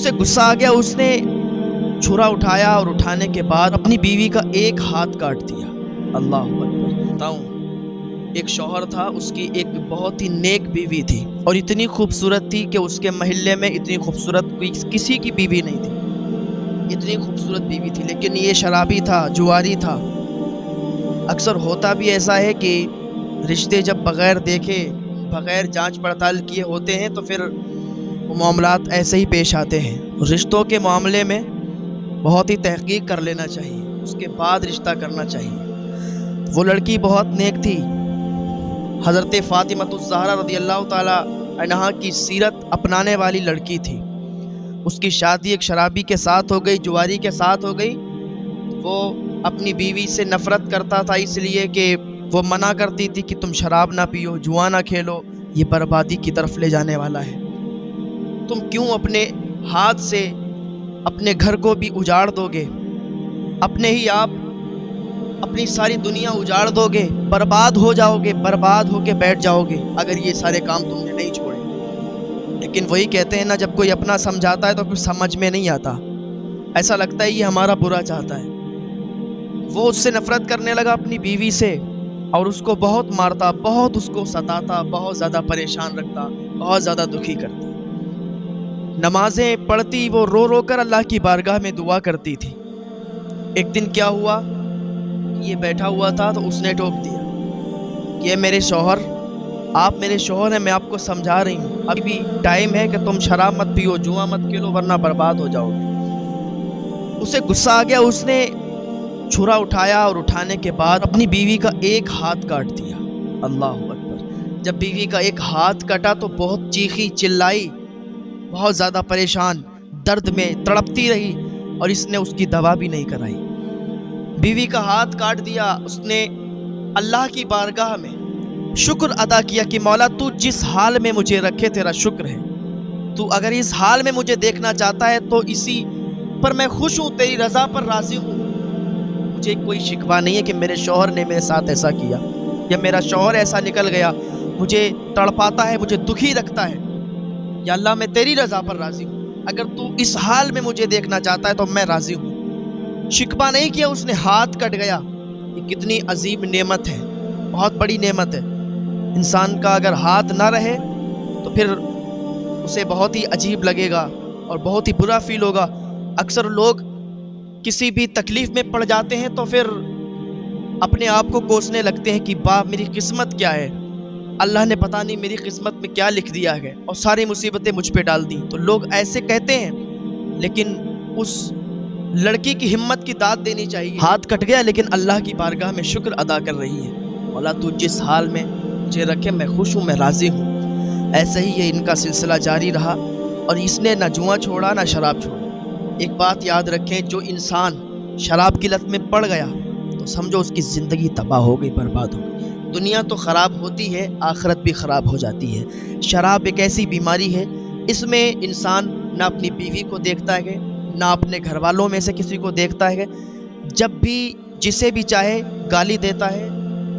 اسے غصہ آ گیا، اس نے چھرا اٹھایا اور اٹھانے کے بعد اپنی بیوی کا ایک ہاتھ کاٹ دیا۔ اللہ اکبر۔ بتاؤں، ایک شوہر تھا، اس کی ایک بہت ہی نیک بیوی تھی اور اتنی خوبصورت تھی کہ اس کے محلے میں اتنی خوبصورت کسی کی بیوی نہیں تھی، اتنی خوبصورت بیوی تھی، لیکن یہ شرابی تھا، جواری تھا۔ اکثر ہوتا بھی ایسا ہے کہ رشتے جب بغیر دیکھے، بغیر جانچ پڑتال کیے ہوتے ہیں تو پھر وہ معاملات ایسے ہی پیش آتے ہیں۔ رشتوں کے معاملے میں بہت ہی تحقیق کر لینا چاہیے، اس کے بعد رشتہ کرنا چاہیے۔ وہ لڑکی بہت نیک تھی، حضرت فاطمہ الزہرا رضی اللہ تعالی عنہا کی سیرت اپنانے والی لڑکی تھی۔ اس کی شادی ایک شرابی کے ساتھ ہو گئی، جواری کے ساتھ ہو گئی۔ وہ اپنی بیوی سے نفرت کرتا تھا، اس لیے کہ وہ منع کرتی تھی کہ تم شراب نہ پیو، جوا نہ کھیلو، یہ بربادی کی طرف لے جانے والا ہے۔ تم کیوں اپنے ہاتھ سے اپنے گھر کو بھی اجاڑ دو گے، اپنے ہی آپ اپنی ساری دنیا اجاڑ دو گے، برباد ہو جاؤ گے، برباد ہو کے بیٹھ جاؤ گے اگر یہ سارے کام تم نے نہیں چھوڑے۔ لیکن وہی کہتے ہیں نا، جب کوئی اپنا سمجھاتا ہے تو پھر سمجھ میں نہیں آتا، ایسا لگتا ہے یہ ہمارا برا چاہتا ہے۔ وہ اس سے نفرت کرنے لگا، اپنی بیوی سے، اور اس کو بہت مارتا، بہت اس کو ستاتا، بہت زیادہ پریشان رکھتا، بہت زیادہ دکھی کرتا۔ نمازیں پڑھتی، وہ رو رو کر اللہ کی بارگاہ میں دعا کرتی تھی۔ ایک دن کیا ہوا، یہ بیٹھا ہوا تھا تو اس نے ٹوک دیا کہ اے میرے شوہر، آپ میرے شوہر ہیں، میں آپ کو سمجھا رہی ہوں، ابھی بھی ٹائم ہے کہ تم شراب مت پیو، جوا مت کھیلو، ورنہ برباد ہو جاؤ گے۔ اسے غصہ آ گیا، اس نے چھرا اٹھایا اور اٹھانے کے بعد اپنی بیوی کا ایک ہاتھ کاٹ دیا۔ اللہ اکبر۔ جب بیوی کا ایک ہاتھ کٹا تو بہت چیخی، چلائی، بہت زیادہ پریشان، درد میں تڑپتی رہی، اور اس نے اس کی دوا بھی نہیں کرائی۔ بیوی کا ہاتھ کاٹ دیا، اس نے اللہ کی بارگاہ میں شکر ادا کیا کہ مولا تو جس حال میں مجھے رکھے تیرا شکر ہے، تو اگر اس حال میں مجھے دیکھنا چاہتا ہے تو اسی پر میں خوش ہوں، تیری رضا پر راضی ہوں۔ مجھے کوئی شکوہ نہیں ہے کہ میرے شوہر نے میرے ساتھ ایسا کیا، یا میرا شوہر ایسا نکل گیا، مجھے تڑپاتا ہے، مجھے دکھی رکھتا ہے۔ یا اللہ، میں تیری رضا پر راضی ہوں، اگر تو اس حال میں مجھے دیکھنا چاہتا ہے تو میں راضی ہوں۔ شکوہ نہیں کیا، اس نے ہاتھ کٹ گیا۔ یہ کتنی عظیم نعمت ہے، بہت بڑی نعمت ہے۔ انسان کا اگر ہاتھ نہ رہے تو پھر اسے بہت ہی عجیب لگے گا اور بہت ہی برا فیل ہوگا۔ اکثر لوگ کسی بھی تکلیف میں پڑ جاتے ہیں تو پھر اپنے آپ کو کوسنے لگتے ہیں کہ باپ میری قسمت کیا ہے، اللہ نے پتہ نہیں میری قسمت میں کیا لکھ دیا ہے اور ساری مصیبتیں مجھ پہ ڈال دی۔ تو لوگ ایسے کہتے ہیں، لیکن اس لڑکی کی ہمت کی داد دینی چاہیے۔ ہاتھ کٹ گیا لیکن اللہ کی بارگاہ میں شکر ادا کر رہی ہے، مولا تو جس حال میں مجھے رکھے میں خوش ہوں، میں راضی ہوں۔ ایسے ہی یہ ان کا سلسلہ جاری رہا، اور اس نے نہ جوا چھوڑا نہ شراب چھوڑا۔ ایک بات یاد رکھیں، جو انسان شراب کی لت میں پڑ گیا تو سمجھو اس کی زندگی تباہ ہو گئی، برباد ہو گئی۔ دنیا تو خراب ہوتی ہے، آخرت بھی خراب ہو جاتی ہے۔ شراب ایک ایسی بیماری ہے، اس میں انسان نہ اپنی بیوی کو دیکھتا ہے، نہ اپنے گھر والوں میں سے کسی کو دیکھتا ہے، جب بھی جسے بھی چاہے گالی دیتا ہے،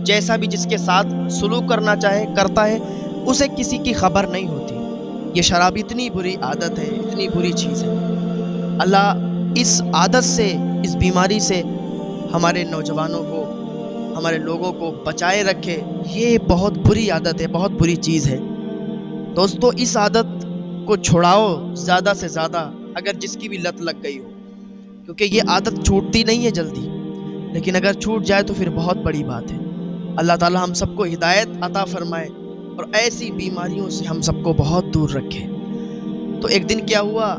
جیسا بھی جس کے ساتھ سلوک کرنا چاہے کرتا ہے، اسے کسی کی خبر نہیں ہوتی۔ یہ شراب اتنی بری عادت ہے، اتنی بری چیز ہے۔ اللہ اس عادت سے، اس بیماری سے ہمارے نوجوانوں کو، ہمارے لوگوں کو بچائے رکھے۔ یہ بہت بری عادت ہے، بہت بری چیز ہے۔ دوستو، اس عادت کو چھڑاؤ زیادہ سے زیادہ، اگر جس کی بھی لت لگ گئی ہو، کیونکہ یہ عادت چھوٹتی نہیں ہے جلدی، لیکن اگر چھوٹ جائے تو پھر بہت بڑی بات ہے۔ اللہ تعالی ہم سب کو ہدایت عطا فرمائے اور ایسی بیماریوں سے ہم سب کو بہت دور رکھے۔ تو ایک دن کیا ہوا،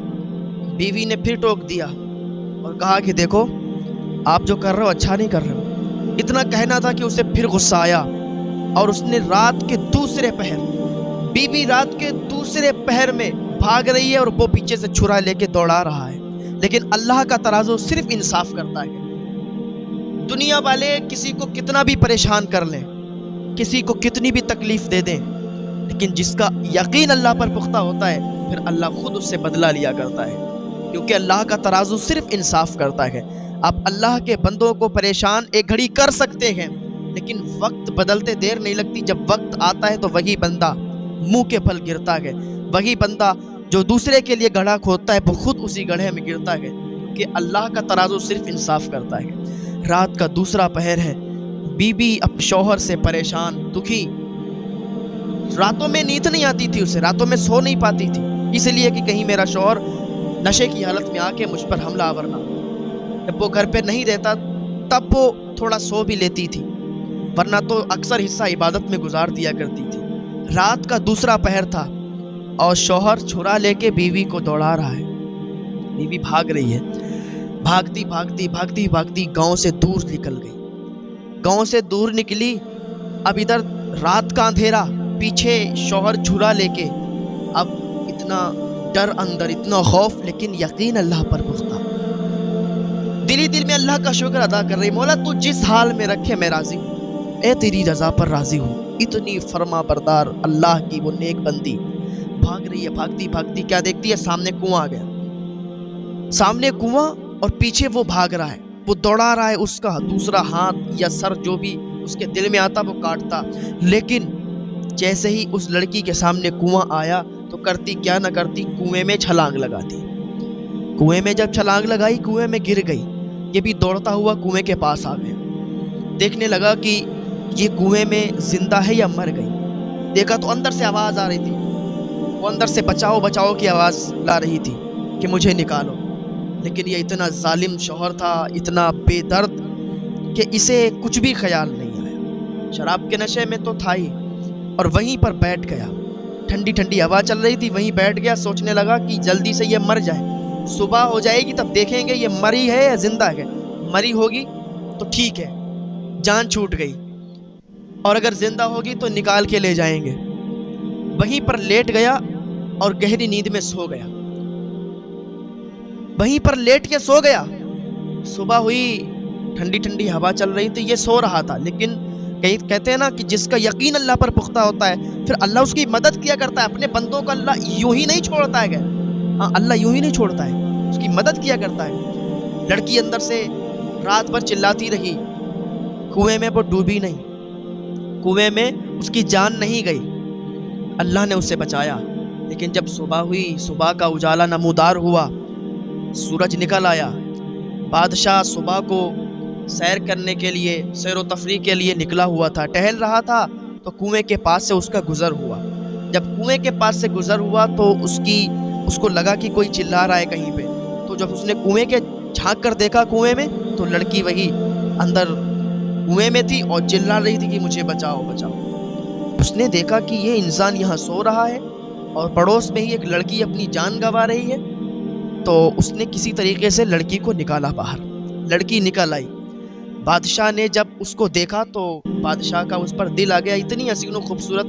بیوی نے پھر ٹوک دیا اور کہا کہ دیکھو، آپ جو کر رہے ہو اچھا نہیں کر رہے ہو۔ اتنا کہنا تھا کہ اسے پھر غصہ آیا، اور اس نے رات کے دوسرے پہر، بیوی رات کے دوسرے پہر میں بھاگ رہی ہے اور وہ پیچھے سے چھرا لے کے دوڑا رہا ہے، لیکن اللہ کا ترازو صرف انصاف کرتا ہے۔ دنیا والے کسی کو کتنا بھی پریشان کر لیں، کسی کو کتنی بھی تکلیف دے دیں، لیکن جس کا یقین اللہ پر پختہ ہوتا ہے، پھر اللہ خود اس سے بدلہ لیا کرتا ہے، کیونکہ اللہ کا ترازو صرف انصاف کرتا ہے۔ آپ اللہ کے بندوں کو پریشان ایک گھڑی کر سکتے ہیں، لیکن وقت بدلتے دیر نہیں لگتی۔ جب وقت آتا ہے تو وہی بندہ منہ کے پھل گرتا ہے، وہی بندہ जो दूसरे के लिए गड्ढा खोदता है वो खुद उसी गड्ढे में गिरता है, कि अल्लाह का तराजू सिर्फ इंसाफ करता है। रात का दूसरा पहर है, बीबी अब शौहर से परेशान दुखी, रातों में नींद नहीं आती थी उसे, रातों में सो नहीं पाती थी, इसलिए कि कहीं मेरा शौहर नशे की हालत में आके मुझ पर हमला आवर ना। जब वो घर पे नहीं रहता तब वो थोड़ा सो भी लेती थी, वरना तो अक्सर हिस्सा इबादत में गुजार दिया करती थी। रात का दूसरा पहर था और शौहर छुरा लेके बीवी को दौड़ा रहा है। बीवी भाग रही है, भागती भागती भागती भागती गांव से दूर निकल गई। गांव से दूर निकली, अब इधर रात का अंधेरा, पीछे शौहर छुरा लेके। अब इतना डर अंदर, इतना खौफ, लेकिन यकीन अल्लाह पर पुख्ता। दिल ही दिल में अल्लाह का शुक्र अदा कर रही, मौला तू जिस हाल में रखे मैं राजी हूँ, ए तेरी रजा पर राजी हूँ। इतनी फरमा बरदार अल्लाह की वो नेक बंदी भाग रही है, भागती भागती क्या देखती है, सामने कुआं आ गया। सामने कुआं और पीछे वो भाग रहा है, वो दौड़ा रहा है, उसका दूसरा हाथ या सर जो भी उसके दिल में आता वो काटता। लेकिन जैसे ही उस लड़की के सामने कुआं आया तो करती क्या न करती, कुएं में छलांग लगा दी। कुएं में जब छलांग लगाई, कुएं में गिर गई। ये भी दौड़ता हुआ कुएं के पास आ गया, देखने लगा कि ये कुएं में जिंदा है या मर गई। देखा तो अंदर से आवाज आ रही थी, वो अंदर से बचाओ बचाओ की आवाज ला रही थी कि मुझे निकालो। लेकिन ये इतना जालिम शौहर था, इतना बेदर्द, कि इसे कुछ भी ख्याल नहीं आया। शराब के नशे में तो था ही, और वहीं पर बैठ गया। ठंडी ठंडी हवा चल रही थी, वहीं बैठ गया। सोचने लगा कि जल्दी से ये मर जाए, सुबह हो जाएगी तब देखेंगे ये मरी है या जिंदा है। मरी होगी तो ठीक है, जान छूट गई, और अगर जिंदा होगी तो निकाल के ले जाएंगे। वहीं पर लेट गया और गहरी नींद में सो गया। वहीं पर लेट के सो गया। सुबह हुई, ठंडी ठंडी हवा चल रही थी, ये सो रहा था। लेकिन कहते हैं ना कि जिसका यकीन अल्लाह पर पुख्ता होता है, फिर अल्लाह उसकी मदद किया करता है। अपने बंदों को अल्लाह यूं ही नहीं छोड़ता है। हाँ, अल्लाह यूं ही नहीं छोड़ता है, उसकी मदद किया करता है। लड़की अंदर से रात भर चिल्लाती रही, कुएं में वो डूबी नहीं, कुएं में उसकी जान नहीं गई, अल्लाह ने उसे बचाया। लेकिन जब सुबह हुई, सुबह का उजाला नमूदार हुआ, सूरज निकल आया। बादशाह सुबह को सैर करने के लिए, सैर व तफरीह के लिए निकला हुआ था, टहल रहा था, तो कुएं के पास से उसका गुजर हुआ। जब कुएं के पास से गुजर हुआ तो उसको लगा कि कोई चिल्ला रहा है कहीं पे। तो जब उसने कुएं के झांक कर देखा कुएं में, तो लड़की वही अंदर कुएं में थी और चिल्ला रही थी कि मुझे बचाओ बचाओ। उसने देखा कि ये इंसान यहाँ सो रहा है और पड़ोस में ही एक लड़की अपनी जान गंवा रही है। तो उसने किसी तरीके से लड़की को निकाला बाहर। लड़की निकल आई। बादशाह ने जब उसको देखा तो बादशाह का उस पर दिल आ गया। इतनी हसीनो खूबसूरत,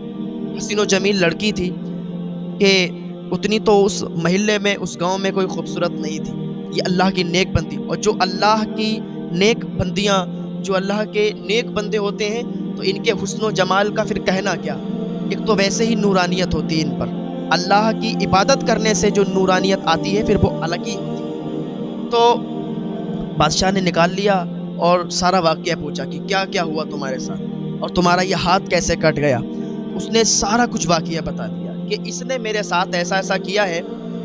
हसीनो जमील लड़की थी कि उतनी तो उस महल्ले में, उस गांव में कोई खूबसूरत नहीं थी। ये अल्लाह की नेक बंदी, और जो अल्लाह की नेक बंदियां, जो अल्लाह के नेक बंदे होते हैं, तो इनके हुस्न जमाल का फिर कहना क्या। एक तो वैसे ही नूरानियत होती है इन पर, अल्लाह की इबादत करने से जो नूरानियत आती है फिर वो अलग ही होती है। तो बादशाह ने निकाल लिया और सारा वाक़या पूछा कि क्या क्या हुआ तुम्हारे साथ और तुम्हारा ये हाथ कैसे कट गया। उसने सारा कुछ वाक़या बता दिया कि इसने मेरे साथ ऐसा ऐसा किया है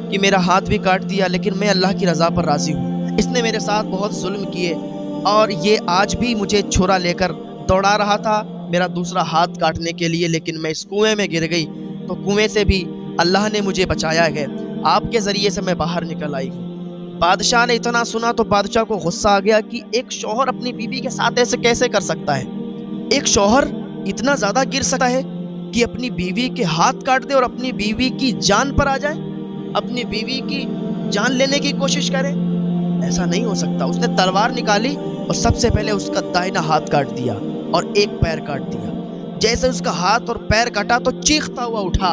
कि मेरा हाथ भी काट दिया, लेकिन मैं अल्लाह की रज़ा पर राज़ी हूँ। इसने मेरे साथ बहुत जुल्म किए और ये आज भी मुझे छुरा लेकर दौड़ा रहा था मेरा दूसरा हाथ काटने के लिए, लेकिन मैं इस कुएं में गिर गई, तो कुएं से भी अल्लाह ने मुझे बचाया है, आपके ज़रिए से मैं बाहर निकल आई हूँ। बादशाह ने इतना सुना तो बादशाह को गुस्सा आ गया कि एक शौहर अपनी बीवी के साथ ऐसे कैसे कर सकता है। एक शौहर इतना ज़्यादा गिर सकता है कि अपनी बीवी के हाथ काट दे और अपनी बीवी की जान पर आ जाए, अपनी बीवी की जान लेने की कोशिश करे। ऐसा नहीं हो सकता। उसने तलवार निकाली और सबसे पहले उसका दाहिना हाथ काट दिया और एक पैर काट दिया। जैसे उसका हाथ और पैर काटा तो चीखता हुआ उठा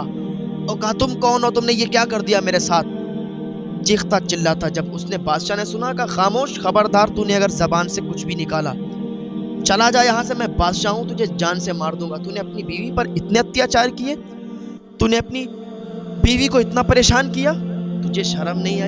और कहा, तुम कौन हो, तुमने ये क्या कर दिया मेरे साथ। चीखता चिल्लाता। जब उसने बादशाह ने सुना, कहा, खामोश, खबरदार, तूने अगर जबान से कुछ भी निकाला, चला जा यहाँ से, मैं बादशाह हूँ, तुझे जान से मार दूंगा। तूने अपनी बीवी पर इतने अत्याचार किए, तूने अपनी बीवी को इतना परेशान किया, तुझे शर्म नहीं आई।